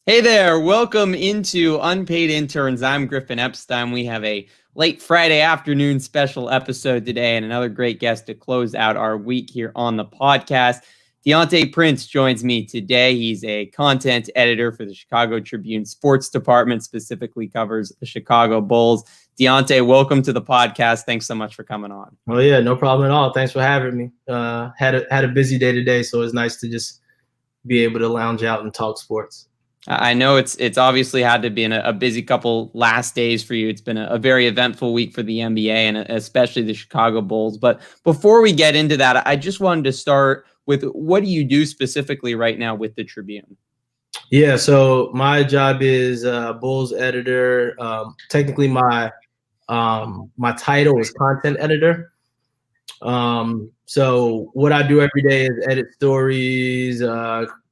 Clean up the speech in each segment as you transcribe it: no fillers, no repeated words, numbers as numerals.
Hey there, welcome into Unpaid Interns. I'm Griffin Epstein. We have a late Friday afternoon special episode today and another great guest to close out our week here on the podcast. DeAntae Prince joins me today. He's a content editor for the Chicago Tribune sports department, specifically covers the Chicago Bulls. DeAntae, welcome to the podcast. Thanks so much for coming on. Oh yeah, no problem at all. Thanks for having me. Had a busy day today, so it's nice to just be able to lounge out and talk sports. I know it's obviously had to be a busy couple last days for you. It's been a very eventful week for the NBA and especially the Chicago Bulls. But before we get into that, I just wanted to start with what do you do specifically right now with the Tribune? Yeah, so my job is Bulls editor. Technically, my title is content editor. So what I do every day is edit stories,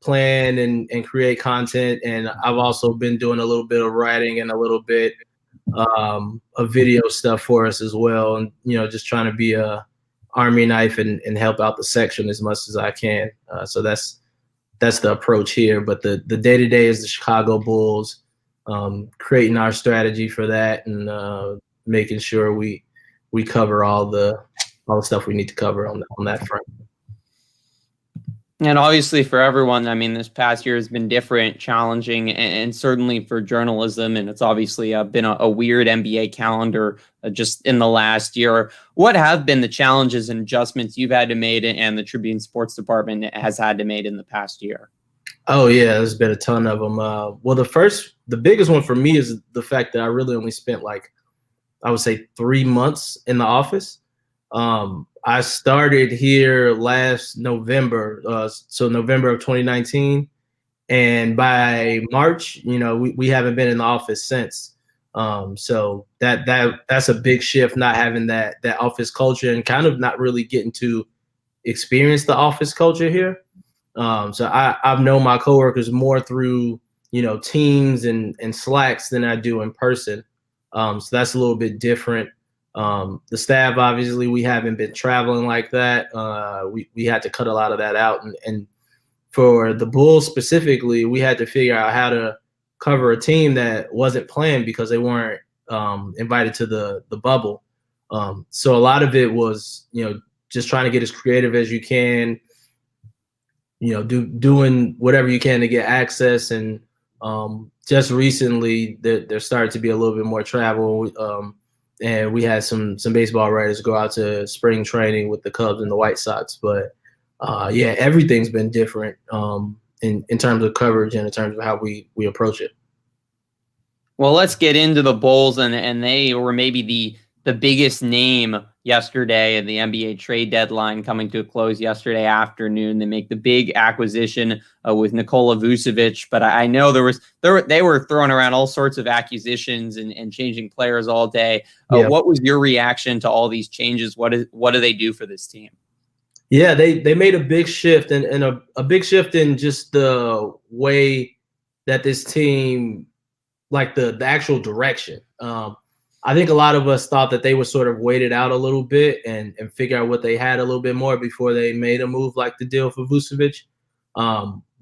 plan and create content, and I've also been doing a little bit of writing and a little bit of video stuff for us as well, and just trying to be a army knife and help out the section as much as I can. So that's the approach here. But the day-to-day is the Chicago Bulls, creating our strategy for that and making sure we cover all the stuff we need to cover on that front. And obviously for everyone, I mean, this past year has been different, challenging, and certainly for journalism. And it's obviously been a weird NBA calendar just in the last year. What have been the challenges and adjustments you've had to make and the Tribune Sports Department has had to make in the past year? Oh, yeah, there's been a ton of them. Well, the biggest one for me is the fact that I really only spent I would say 3 months in the office. I started here last November, so November of 2019, and by March, we haven't been in the office since. So that's a big shift, not having that office culture and kind of not really getting to experience the office culture here. So I've known my coworkers more through Teams and Slacks than I do in person. So that's a little bit different. The staff, obviously, we haven't been traveling like that. We had to cut a lot of that out. And for the Bulls specifically, we had to figure out how to cover a team that wasn't playing because they weren't invited to the bubble. So a lot of it was, just trying to get as creative as you can, doing whatever you can to get access. And just recently, there started to be a little bit more travel. And we had some baseball writers go out to spring training with the Cubs and the White Sox. But yeah, everything's been different in terms of coverage and in terms of how we approach it. Well, let's get into the Bulls, and they were maybe the biggest name yesterday in the NBA trade deadline coming to a close yesterday afternoon. They make the big acquisition with Nikola Vucevic, but I know they were throwing around all sorts of acquisitions and changing players all day. Yeah. What was your reaction to all these changes? What do they do for this team? Yeah, they made a big shift and a big shift in just the way that this team, like the actual direction. I think a lot of us thought that they would sort of wait it out a little bit and figure out what they had a little bit more before they made a move like the deal for Vucevic.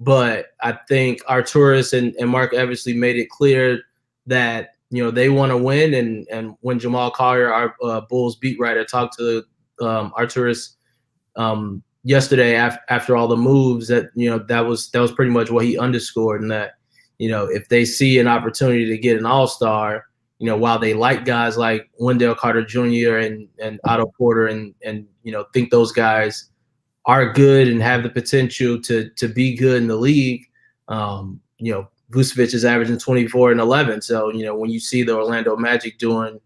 But I think Arturas and Mark Eversley made it clear that they want to win. And when Jamal Collier, our Bulls beat writer, talked to Arturas yesterday after all the moves, that that was pretty much what he underscored, and that if they see an opportunity to get an all-star, while they like guys like Wendell Carter Jr. and Otto Porter and think those guys are good and have the potential to be good in the league, Vucevic is averaging 24 and 11. So, when you see the Orlando Magic doing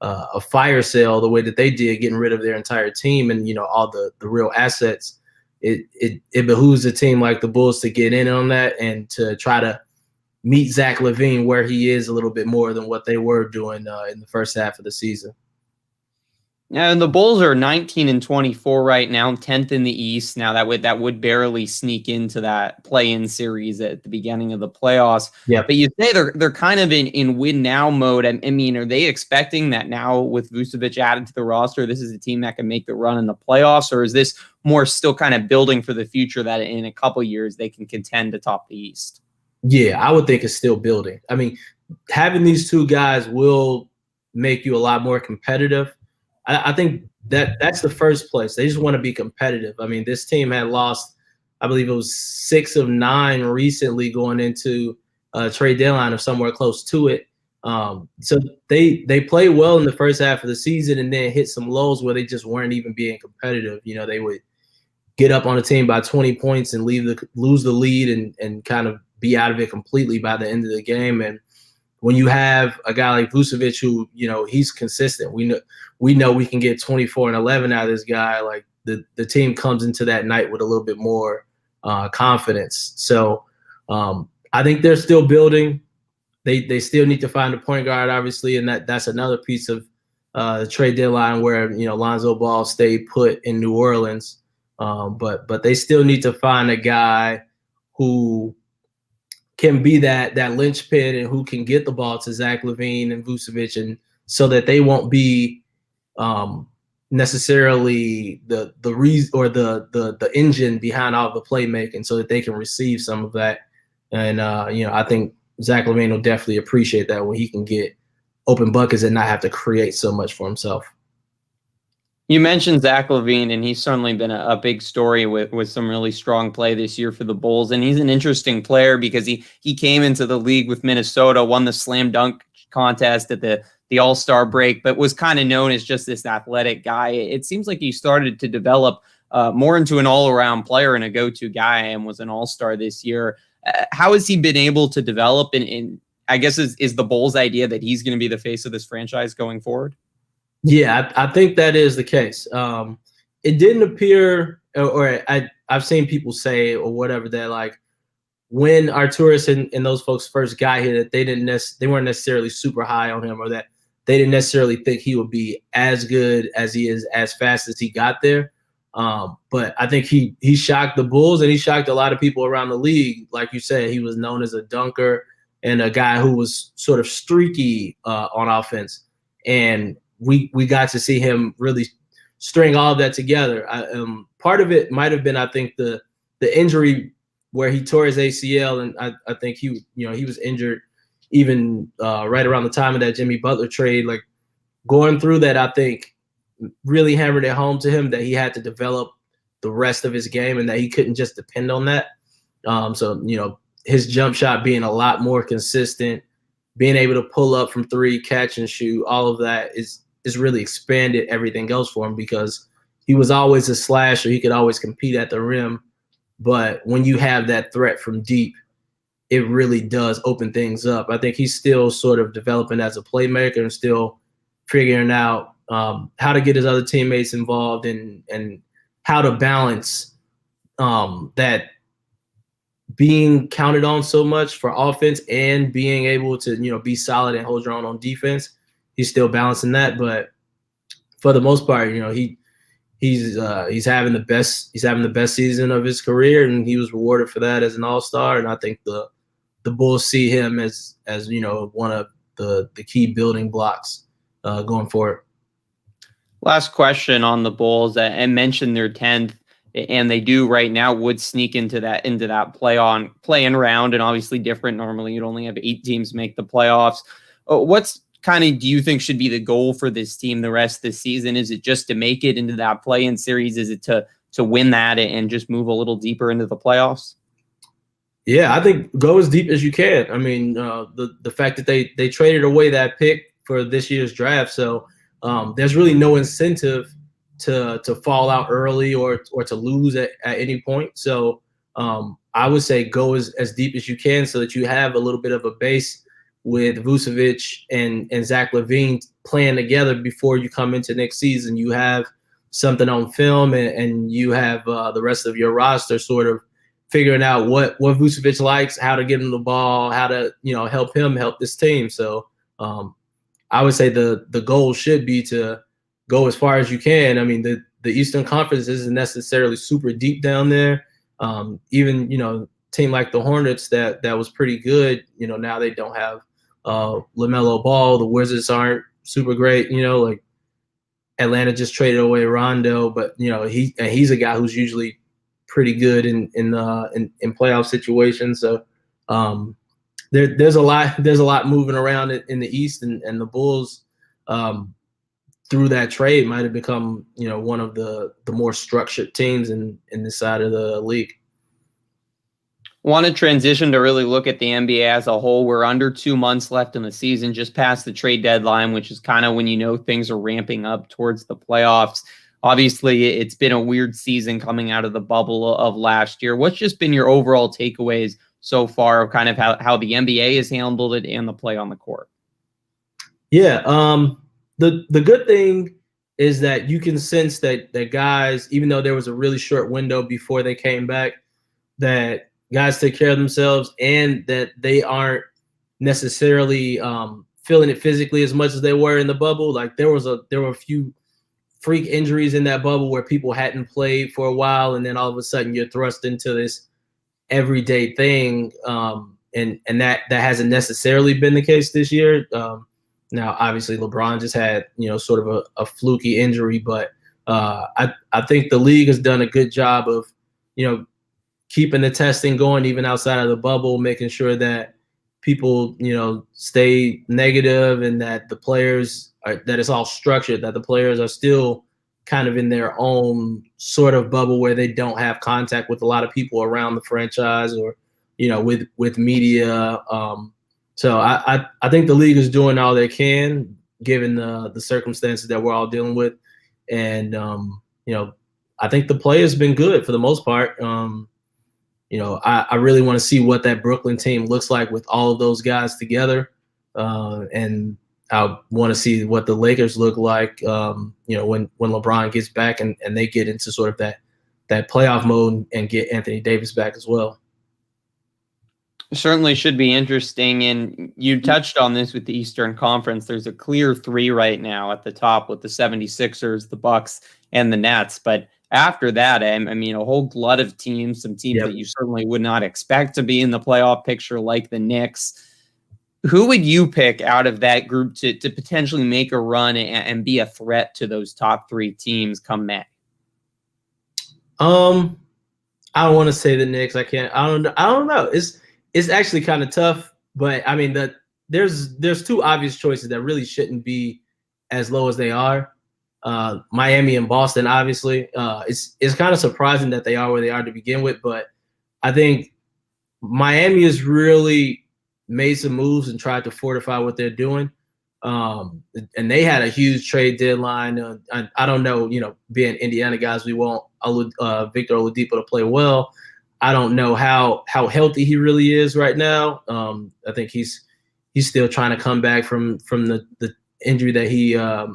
a fire sale the way that they did, getting rid of their entire team and, all the real assets, it behooves a team like the Bulls to get in on that and to try to meet Zach LaVine where he is a little bit more than what they were doing in the first half of the season. Now, the Bulls are 19-24 right now, 10th in the East. Now that would barely sneak into that play-in series at the beginning of the playoffs. Yeah. But you say they're kind of in win now mode. I mean, are they expecting that now with Vucevic added to the roster, this is a team that can make the run in the playoffs, or is this more still kind of building for the future that in a couple years they can contend to top the East? Yeah, I would think it's still building. I mean, having these two guys will make you a lot more competitive. I think that's the first place. They just want to be competitive. I mean, this team had lost, I believe it was 6 of 9 recently going into trade deadline or somewhere close to it. So they played well in the first half of the season and then hit some lows where they just weren't even being competitive. You know, they would get up on a team by 20 points and lose the lead and kind of be out of it completely by the end of the game. And when you have a guy like Vucevic who, you know, he's consistent. We know we can get 24 and 11 out of this guy. Like the team comes into that night with a little bit more confidence. So I think they're still building. They still need to find a point guard, obviously, and that's another piece of the trade deadline where, you know, Lonzo Ball stayed put in New Orleans. But they still need to find a guy who can be that linchpin and who can get the ball to Zach LaVine and Vucevic, and so that they won't be necessarily the reason or the engine behind all the playmaking, so that they can receive some of that. And you know, I think Zach LaVine will definitely appreciate that when he can get open buckets and not have to create so much for himself. You mentioned Zach LaVine, and he's certainly been a big story with some really strong play this year for the Bulls. And he's an interesting player because he came into the league with Minnesota, won the slam dunk contest at the All-Star break, but was kind of known as just this athletic guy. It seems like he started to develop more into an all-around player and a go-to guy, and was an All-Star this year. How has he been able to develop? And I guess is the Bulls' idea that he's going to be the face of this franchise going forward? Yeah, I think that is the case. It didn't appear, or I've seen people say or whatever, that like when Arturas and those folks first got here, that they weren't necessarily super high on him, or that they didn't necessarily think he would be as good as he is as fast as he got there. But I think he shocked the Bulls, and he shocked a lot of people around the league. Like you said, he was known as a dunker and a guy who was sort of streaky on offense. And we got to see him really string all of that together. Part of it might have been, I think, the injury where he tore his ACL, and I think he was injured even right around the time of that Jimmy Butler trade. Like, going through that, I think, really hammered it home to him that he had to develop the rest of his game and that he couldn't just depend on that. So, you know, his jump shot being a lot more consistent, being able to pull up from three, catch and shoot, all of that is really expanded everything else for him, because he was always a slasher. He could always compete at the rim. But when you have that threat from deep, it really does open things up. I think he's still sort of developing as a playmaker and still figuring out how to get his other teammates involved and how to balance that being counted on so much for offense and being able to, you know, be solid and hold your own on defense. He's still balancing that, but for the most part, you know, he's having the best season of his career, and he was rewarded for that as an All-Star. And I think the Bulls see him as you know, one of the key building blocks going forward. Last question on the Bulls. I mentioned their 10th, and they do right now would sneak into that play-in round, and obviously different. Normally, you'd only have 8 teams make the playoffs. What's kind of do you think should be the goal for this team the rest of the season? Is it just to make it into that play-in series? Is it to win that and just move a little deeper into the playoffs? Yeah, I think go as deep as you can. I mean, the fact that they traded away that pick for this year's draft, so there's really no incentive to fall out early or to lose at any point. So I would say go as deep as you can, so that you have a little bit of a base with Vucevic and Zach LaVine playing together before you come into next season. You have something on film, and you have the rest of your roster sort of figuring out what Vucevic likes, how to get him the ball, how to, you know, help him help this team. So I would say the goal should be to go as far as you can. I mean, the Eastern Conference isn't necessarily super deep down there. Even, you know, team like the Hornets that was pretty good, you know, now they don't have LaMelo Ball. The Wizards aren't super great, you know, like Atlanta just traded away Rondo, but, you know, he's a guy who's usually pretty good in playoff situations. So There's a lot moving around in the East, and the Bulls through that trade might have become, one of the more structured teams in this side of the league. Want to transition to really look at the NBA as a whole. We're under 2 months left in the season, just past the trade deadline, which is kind of when things are ramping up towards the playoffs. Obviously, it's been a weird season coming out of the bubble of last year. What's just been your overall takeaways so far of kind of how the NBA has handled it and the play on the court? Yeah, the good thing is that you can sense that guys, even though there was a really short window before they came back, that guys take care of themselves and that they aren't necessarily feeling it physically as much as they were in the bubble. Like there were a few freak injuries in that bubble where people hadn't played for a while, and then all of a sudden you're thrust into this everyday thing, and that hasn't necessarily been the case this year. Now, obviously, LeBron just had sort of a fluky injury, but I think the league has done a good job of keeping the testing going even outside of the bubble, making sure that people stay negative, and that the players that it's all structured, that the players are still kind of in their own sort of bubble where they don't have contact with a lot of people around the franchise or with media. So I think the league is doing all they can given the circumstances that we're all dealing with, and I think the play has been good for the most part. I really want to see what that Brooklyn team looks like with all of those guys together. And I want to see what the Lakers look like, when LeBron gets back and they get into sort of that playoff mode and get Anthony Davis back as well. Certainly should be interesting. And you touched on this with the Eastern Conference. There's a clear three right now at the top with the 76ers, the Bucks, and the Nets. But after that, I mean, a whole glut of teams, some teams that you certainly would not expect to be in the playoff picture, like the Knicks. Who would you pick out of that group to potentially make a run and be a threat to those top three teams come May? I don't want to say the Knicks. I can't. I don't know. It's actually kind of tough, but I mean there's two obvious choices that really shouldn't be as low as they are. Miami and Boston, obviously. It's kind of surprising that they are where they are to begin with, but I think Miami has really made some moves and tried to fortify what they're doing. And they had a huge trade deadline. I don't know, being Indiana guys, we want Victor Oladipo to play well. I don't know how healthy he really is right now. I think he's still trying to come back from the injury that he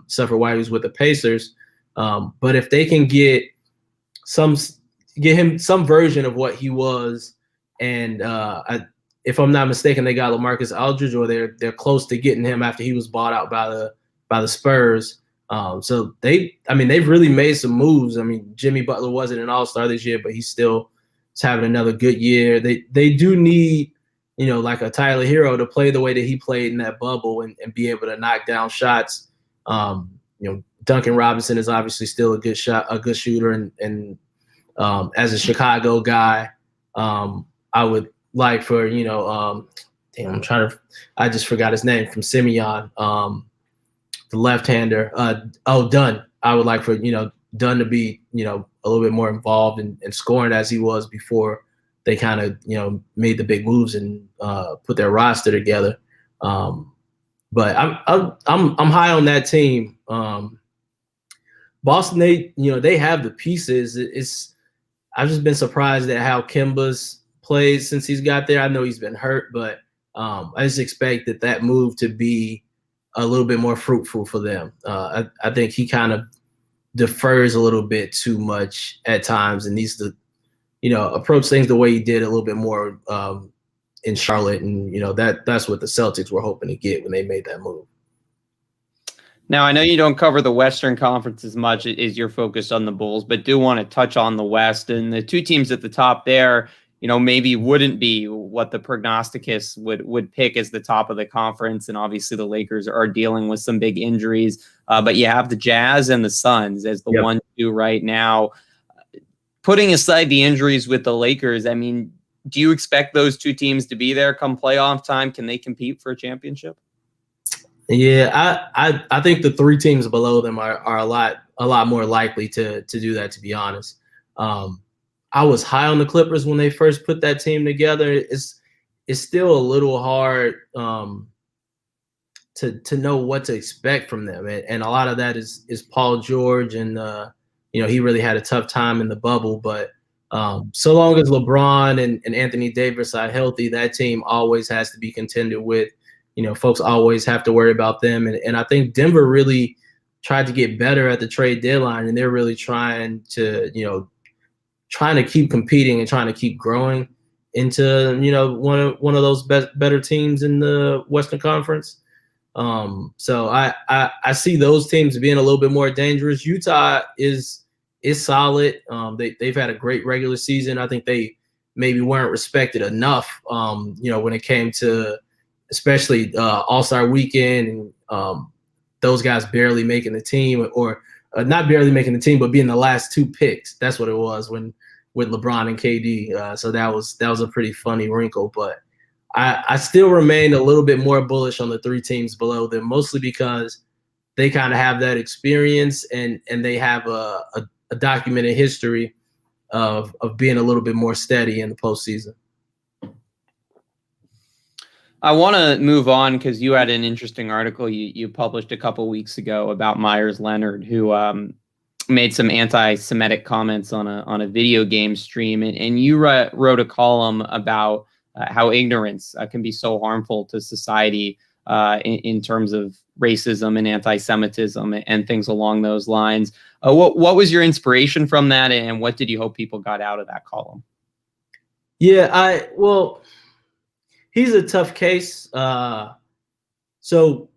suffered while he was with the Pacers. But if they can get him some version of what he was, and if I'm not mistaken, they got LaMarcus Aldridge, or they're close to getting him after he was bought out by the Spurs. So they've really made some moves. I mean, Jimmy Butler wasn't an all-star this year, but he's still having another good year. They do need, like a Tyler Hero to play the way that he played in that bubble and be able to knock down shots. Duncan Robinson is obviously still a good shooter, and as a Chicago guy, I would like for I just forgot his name from Simeon, the left-hander. Dunn. I would like for Dunn to be a little bit more involved in scoring as he was before they kind of made the big moves and put their roster together. But I'm high on that team. Boston, they have the pieces. I've just been surprised at how Kemba's played since he's got there. I know he's been hurt, but I just expect that move to be a little bit more fruitful for them. I think he kind of defers a little bit too much at times and needs to, approach things the way he did a little bit more in Charlotte. And, that's what the Celtics were hoping to get when they made that move. Now, I know you don't cover the Western Conference as much as you're focused on the Bulls, but do want to touch on the West. And the two teams at the top there, maybe wouldn't be what the prognosticus would pick as the top of the conference. And obviously the Lakers are dealing with some big injuries. But you have the Jazz and the Suns as the 1-2 right now. Putting aside the injuries with the Lakers, I mean, Do you expect those two teams to be there come playoff time? Can they compete for a championship? Yeah, I think the three teams below them are a lot more likely to do that, to be honest. I was high on the Clippers when they first put that team together. It's still a little hard to know what to expect from them, and a lot of that is Paul George, and he really had a tough time in the bubble. But so long as LeBron and Anthony Davis are healthy, that team always has to be contended with. Folks always have to worry about them, and I think Denver really tried to get better at the trade deadline, and they're really trying to keep competing and trying to keep growing into one of those better teams in the Western Conference. So I see those teams being a little bit more dangerous. Utah is solid. They've had a great regular season. I think they maybe weren't respected enough, when it came to especially All-Star Weekend, and those guys barely making the team, or not barely making the team, but being the last two picks. That's what it was with LeBron and KD. So that was a pretty funny wrinkle, but I still remain a little bit more bullish on the three teams below them, mostly because they kind of have that experience, and they have a documented history of being a little bit more steady in the postseason. I want to move on because you had an interesting article you published a couple weeks ago about Myers Leonard, who made some anti-Semitic comments on a video game stream, and you wrote a column about how ignorance can be so harmful to society in terms of racism and anti-Semitism and things along those lines. What was your inspiration from that, and what did you hope people got out of that column? Yeah, he's a tough case. So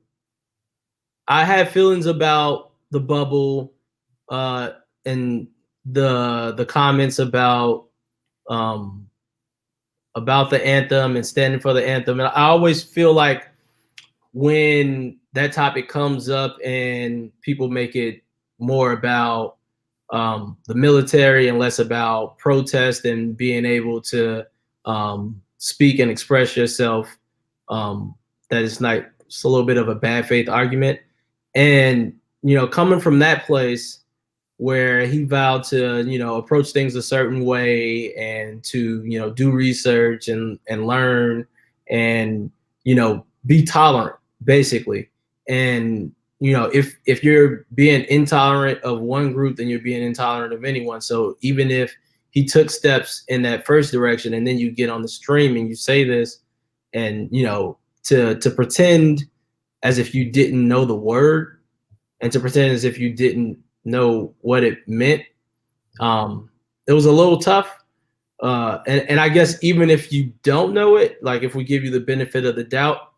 I had feelings about the bubble and the comments about the anthem and standing for the anthem. And I always feel like when that topic comes up and people make it more about the military and less about protest and being able to speak and express yourself, that it's a little bit of a bad faith argument. And, coming from that place where he vowed to, approach things a certain way and to, do research and learn and, be tolerant, basically. And, if you're being intolerant of one group, then you're being intolerant of anyone. So even if he took steps in that first direction, and then you get on the stream and you say this, and, to pretend as if you didn't know the word, and to pretend as if you didn't know what it meant, it was a little tough. And I guess even if you don't know it, like if we give you the benefit of the doubt,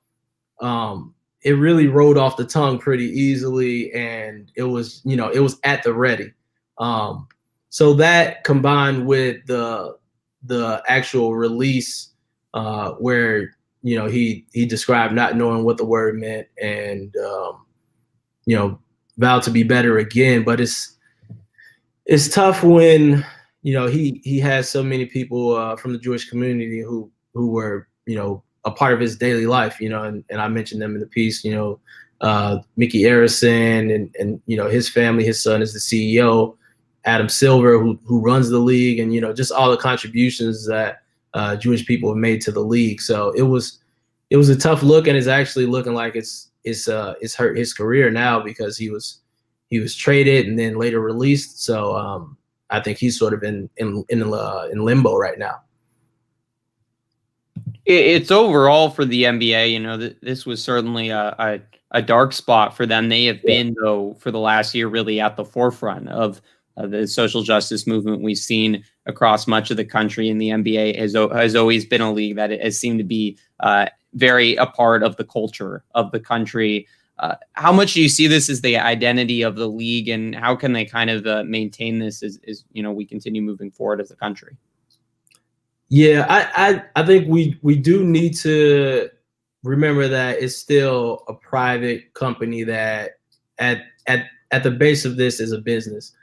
it really rolled off the tongue pretty easily, and it was at the ready. So that combined with the actual release, where he described not knowing what the word meant, and vowed to be better again. But it's tough when he has so many people from the Jewish community who were a part of his daily life, and I mentioned them in the piece. Mickey Arison and his family. His son is the CEO. Adam Silver, who runs the league, and just all the contributions that Jewish people have made to the league. So it was a tough look, and it's actually looking like it's hurt his career now, because he was traded and then later released. So I think he's sort of in limbo right now. It's overall for the NBA. This was certainly a dark spot for them. They have been, though, for the last year, really at the forefront of the social justice movement we've seen across much of the country. And the NBA has always been a league that has seemed to be very a part of the culture of the country. How much do you see this as the identity of the league, and how can they kind of maintain this as we continue moving forward as a country? Yeah, I think we do need to remember that it's still a private company that at the base of this is a business.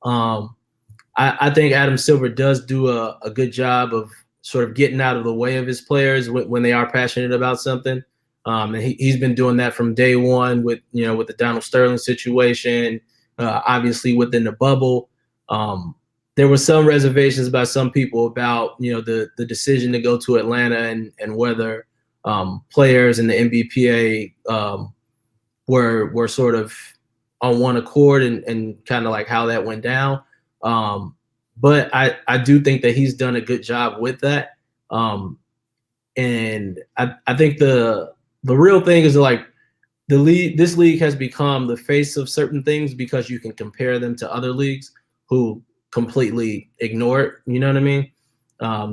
I think Adam Silver does do a good job of sort of getting out of the way of his players when they are passionate about something. And he's been doing that from day one with the Donald Sterling situation, obviously within the bubble. There were some reservations by some people about the decision to go to Atlanta and whether players in the NBPA were sort of on one accord and kind of like how that went down. But I do think that he's done a good job with that. And I think the real thing is like this league has become the face of certain things because you can compare them to other leagues who completely ignore it. You know what I mean?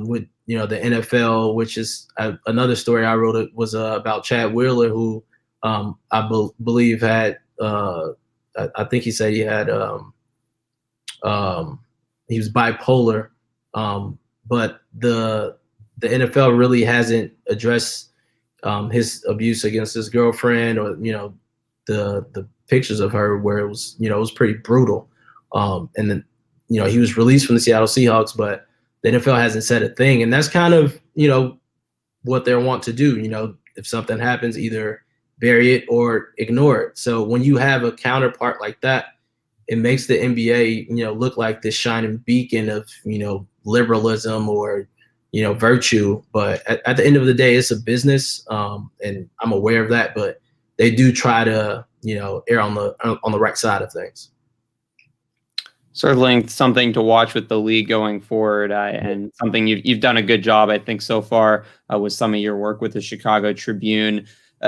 With the NFL, which is another story I wrote. It was about Chad Wheeler, who I believe had I think he said he had he was bipolar, but the NFL really hasn't addressed his abuse against his girlfriend, or the pictures of her where it was it was pretty brutal. And then he was released from the Seattle Seahawks, but the NFL hasn't said a thing, and that's kind of what they want to do. If something happens, either bury it or ignore it. So when you have a counterpart like that, it makes the NBA look like this shining beacon of liberalism or virtue. But at the end of the day, it's a business, and I'm aware of that. But they do try to err on the right side of things. Certainly something to watch with the league going forward, and something you've done a good job, I think, so far with some of your work with the Chicago Tribune.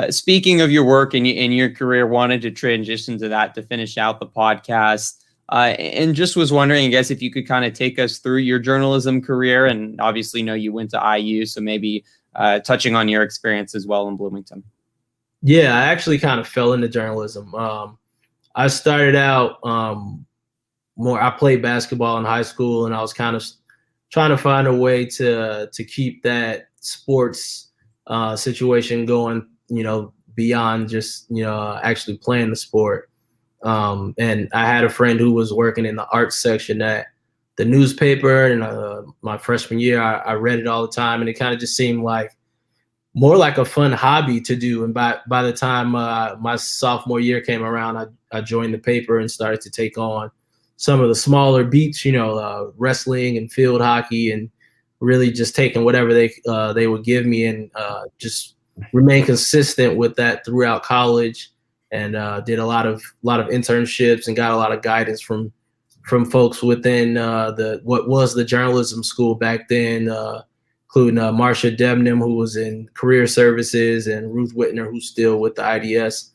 Speaking of your work and in your career, wanted to transition to that to finish out the podcast, and just was wondering, I guess, if you could kind of take us through your journalism career, and obviously you went to IU, so maybe touching on your experience as well in Bloomington. Yeah, I actually kind of fell into journalism. I started out I played basketball in high school, and I was kind of trying to find a way to keep that sports situation going, beyond just, actually playing the sport. And I had a friend who was working in the arts section at the newspaper, and my freshman year, I read it all the time, and it kind of just seemed like more like a fun hobby to do. And by the time my sophomore year came around, I joined the paper and started to take on some of the smaller beats, wrestling and field hockey, and really just taking whatever they would give me, and just remain consistent with that throughout college, and did a lot of internships and got a lot of guidance from folks within what was the journalism school back then, including Marcia Debnam, who was in career services, and Ruth Whitner, who's still with the IDS.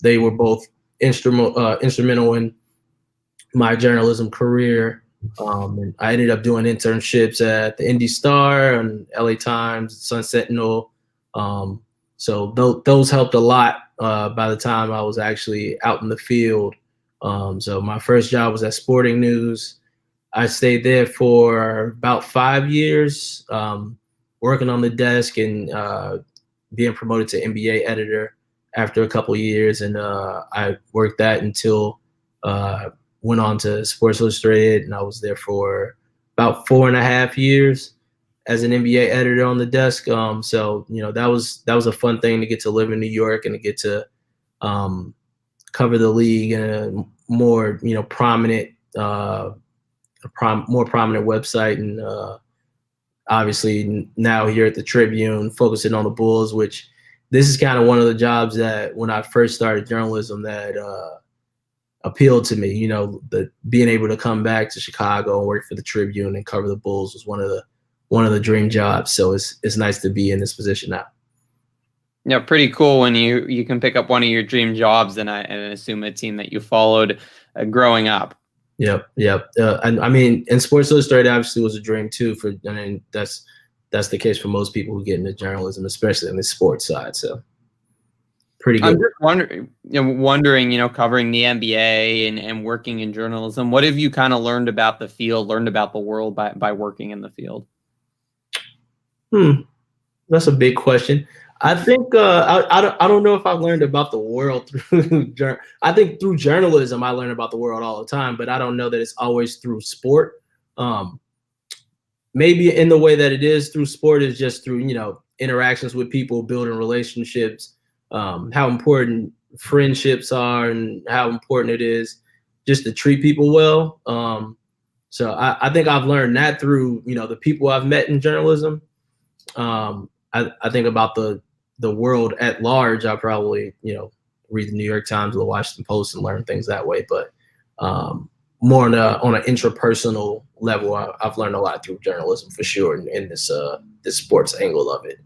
They were both instrumental in my journalism career. And I ended up doing internships at the Indy Star and LA Times, Sun Sentinel. So those helped a lot by the time I was actually out in the field. So my first job was at Sporting News. I stayed there for about 5 years, working on the desk and being promoted to NBA editor after a couple of years. And I worked that until went on to Sports Illustrated, and I was there for about 4.5 years as an NBA editor on the desk. So that was a fun thing to get to live in New York and to get to cover the league in a more prominent, more prominent website, and obviously now here at the Tribune, focusing on the Bulls, which this is kind of one of the jobs that when I first started journalism that appealed to me. The being able to come back to Chicago and work for the Tribune and cover the Bulls was one of the dream jobs. So it's nice to be in this position now. Yeah, pretty cool when you can pick up one of your dream jobs and assume a team that you followed growing up. Yep. And I mean, and Sports Illustrated obviously was a dream too. That's the case for most people who get into journalism, especially on the sports side. So. Pretty good. I'm just wondering, covering the NBA and working in journalism, what have you kind of learned about the field, learned about the world by working in the field? That's a big question. I think I don't know if I've learned about the world through I think through journalism I learn about the world all the time, but I don't know that it's always through sport. maybe in the way that it is through sport is just through, interactions with people, building relationships, how important friendships are and how important it is just to treat people well. So I think I've learned that through, the people I've met in journalism. I think about the world at large. I probably, read the New York Times or the Washington Post and learn things that way. But more on an intrapersonal level, I've learned a lot through journalism for sure in this sports angle of it.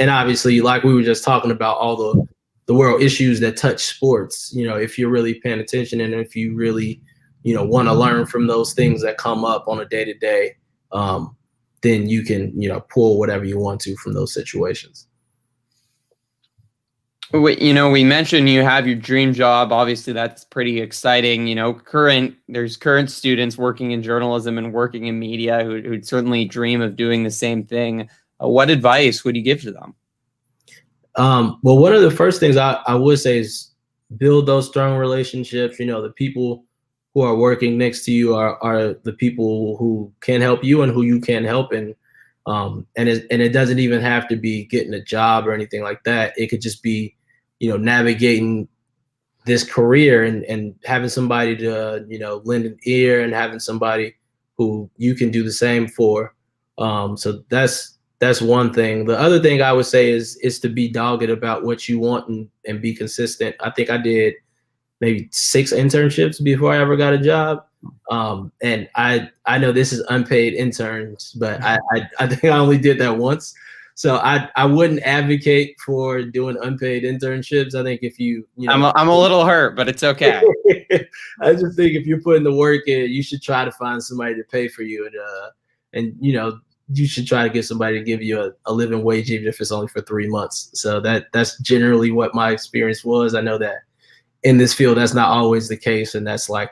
And obviously, like we were just talking about, all the world issues that touch sports, if you're really paying attention and if you really, want to learn from those things that come up on a day-to-day, then you can, pull whatever you want to from those situations. We mentioned you have your dream job. Obviously, that's pretty exciting. There's current students working in journalism and working in media who'd certainly dream of doing the same thing. What advice would you give to them? Well, one of the first things I would say is build those strong relationships. The people who are working next to you are the people who can help you and who you can help. And it doesn't even have to be getting a job or anything like that. It could just be, navigating this career and having somebody to, lend an ear and having somebody who you can do the same for. So that's one thing. The other thing I would say is to be dogged about what you want and be consistent. I think I did maybe 6 internships before I ever got a job. And I know this is unpaid interns, but I think I only did that once. So I wouldn't advocate for doing unpaid internships. I think if you I'm a little hurt, but it's okay. I just think if you're putting the work in, you should try to find somebody to pay for you, and you should try to get somebody to give you a living wage, even if it's only for 3 months. So that's generally what my experience was. I know that in this field, that's not always the case, and that's like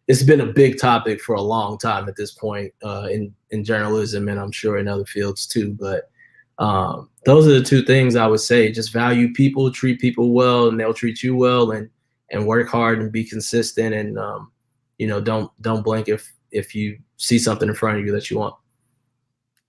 it's been a big topic for a long time at this point in journalism, and I'm sure in other fields too. But those are the 2 things I would say. Just value people, treat people well, and they'll treat you well, and work hard and be consistent, and don't blink if you see something in front of you that you want.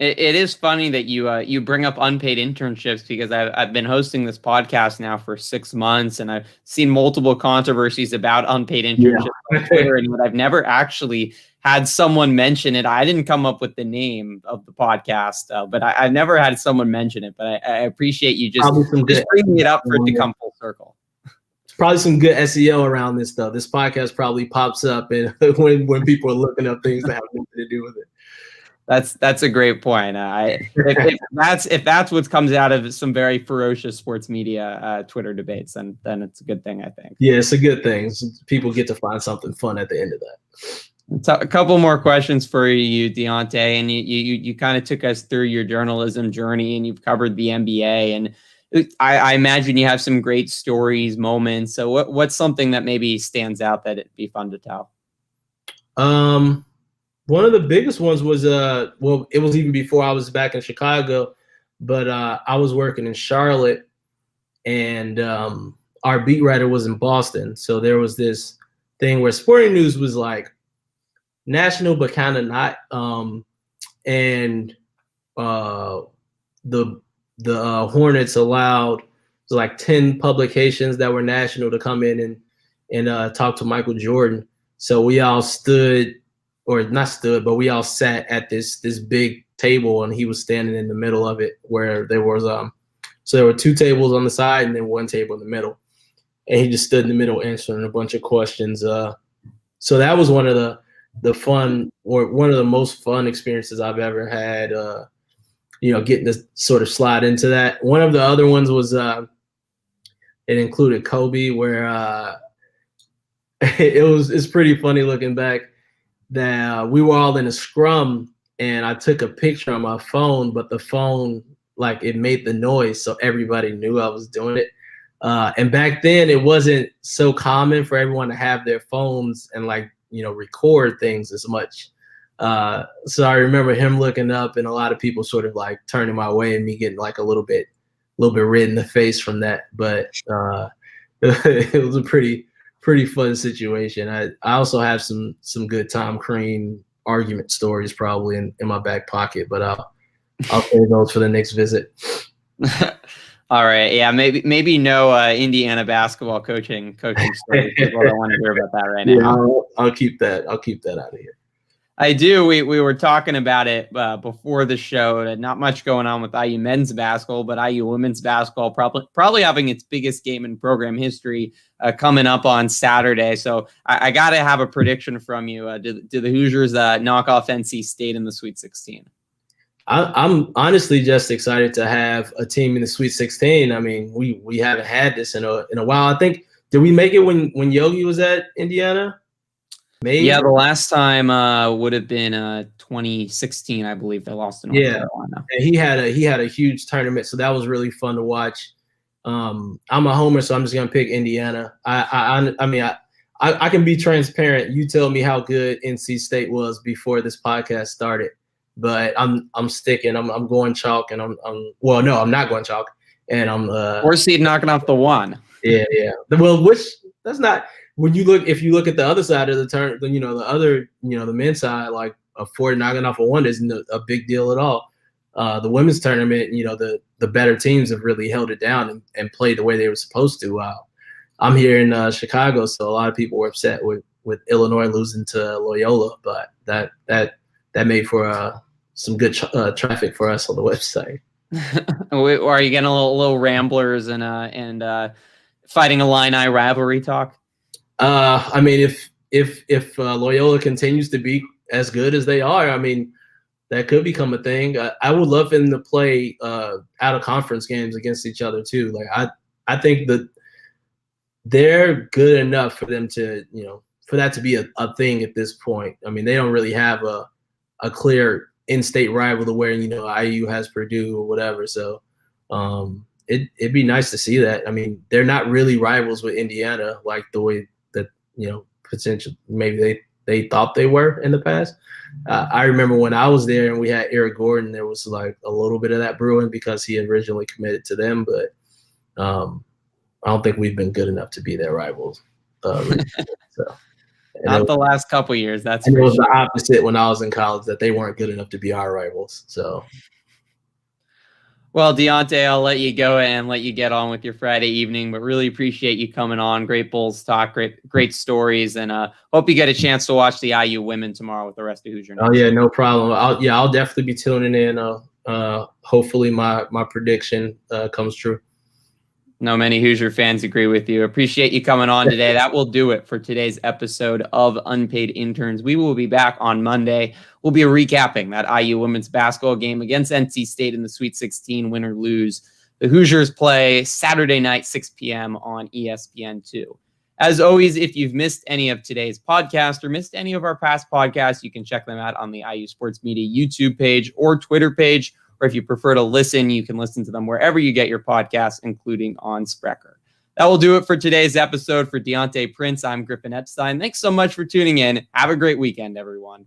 It is funny that you bring up unpaid internships, because I've been hosting this podcast now for 6 months, and I've seen multiple controversies about unpaid internships on Twitter, and I've never actually had someone mention it. I didn't come up with the name of the podcast, but I've never had someone mention it. But I appreciate you just bringing it up for it to come full circle. It's probably some good SEO around this stuff. This podcast probably pops up and when people are looking up things that have nothing to do with it. That's a great point. If that's what comes out of some very ferocious sports media Twitter debates, then it's a good thing, I think. Yeah, it's a good thing. People get to find something fun at the end of that. So a couple more questions for you, DeAntae, and you kind of took us through your journalism journey, and you've covered the NBA, and I imagine you have some great stories, moments. So what's something that maybe stands out that it'd be fun to tell? One of the biggest ones was it was even before I was back in Chicago, but I was working in Charlotte, and our beat writer was in Boston. So there was this thing where sporting news was like national, but kind of not. And the Hornets allowed like 10 publications that were national to come in and talk to Michael Jordan. So we all we all sat at this big table, and he was standing in the middle of it, where there was so there were 2 tables on the side and then 1 table in the middle, and he just stood in the middle answering a bunch of questions. So that was one of the fun, or one of the most fun experiences I've ever had. Getting to sort of slide into that. One of the other ones was it included Kobe, where it's pretty funny looking back. That we were all in a scrum, and I took a picture on my phone, but the phone, like, it made the noise, so everybody knew I was doing it. And back then, it wasn't so common for everyone to have their phones and record things as much. So I remember him looking up, and a lot of people sort of like turning my way, and me getting like a little bit red in the face from that. But it was a pretty fun situation. I also have some good Tom Crean argument stories probably in my back pocket, but I'll save those for the next visit. All right. Yeah, maybe no Indiana basketball coaching stories. People don't want to hear about that right now. Yeah, I'll keep that out of here. I do. We were talking about it before the show. Not much going on with IU men's basketball, but IU women's basketball probably having its biggest game in program history coming up on Saturday. So I got to have a prediction from you. Do the Hoosiers knock off NC State in the Sweet 16? I'm honestly just excited to have a team in the Sweet 16. I mean, we haven't had this in a while. I think, did we make it when Yogi was at Indiana? Maybe. Yeah, the last time would have been 2016, I believe. They lost in North Carolina. And he had a huge tournament, so that was really fun to watch. I'm a homer, so I'm just gonna pick Indiana. I mean, I can be transparent. You tell me how good NC State was before this podcast started, but I'm sticking. I'm going chalk, and I'm not going chalk, and I'm 4 seed knocking off the 1. Yeah. Well, that's not. If you look at the other side of the turn, the men's side, like a 4 knocking off a 1 isn't a big deal at all. The women's tournament, the better teams have really held it down and played the way they were supposed to. I'm here in Chicago, so a lot of people were upset with Illinois losing to Loyola, but that made for some good traffic for us on the website. Are you getting a little Ramblers and Fighting Illini rivalry talk? I mean, if Loyola continues to be as good as they are, I mean, that could become a thing. I would love them to play out of conference games against each other too. Like I think that they're good enough for them to, for that to be a thing at this point. I mean, they don't really have a clear in-state rival to where, IU has Purdue or whatever. So it'd be nice to see that. I mean, they're not really rivals with Indiana like the way that, potentially maybe they thought they were in the past. I remember when I was there and we had Eric Gordon, there was like a little bit of that brewing because he had originally committed to them, but I don't think we've been good enough to be their rivals. Not the last couple years. That's and it was the opposite when I was in college, that they weren't good enough to be our rivals. So, well, DeAntae, I'll let you go and let you get on with your Friday evening, but really appreciate you coming on. Great Bulls talk, great stories, and hope you get a chance to watch the IU women tomorrow with the rest of Hoosier Nation. Oh yeah, no problem. I'll definitely be tuning in. Hopefully my prediction comes true. No, many Hoosier fans agree with you. Appreciate you coming on today. That will do it for today's episode of Unpaid Interns. We will be back on Monday. We'll be recapping that IU women's basketball game against NC State in the Sweet 16, win or lose. The Hoosiers play Saturday night, 6 p.m. on ESPN2. As always, if you've missed any of today's podcast or missed any of our past podcasts, you can check them out on the IU Sports Media YouTube page or Twitter page. Or if you prefer to listen, you can listen to them wherever you get your podcasts, including on Spreaker. That will do it for today's episode. For DeAntae Prince, I'm Griffin Epstein. Thanks so much for tuning in. Have a great weekend, everyone.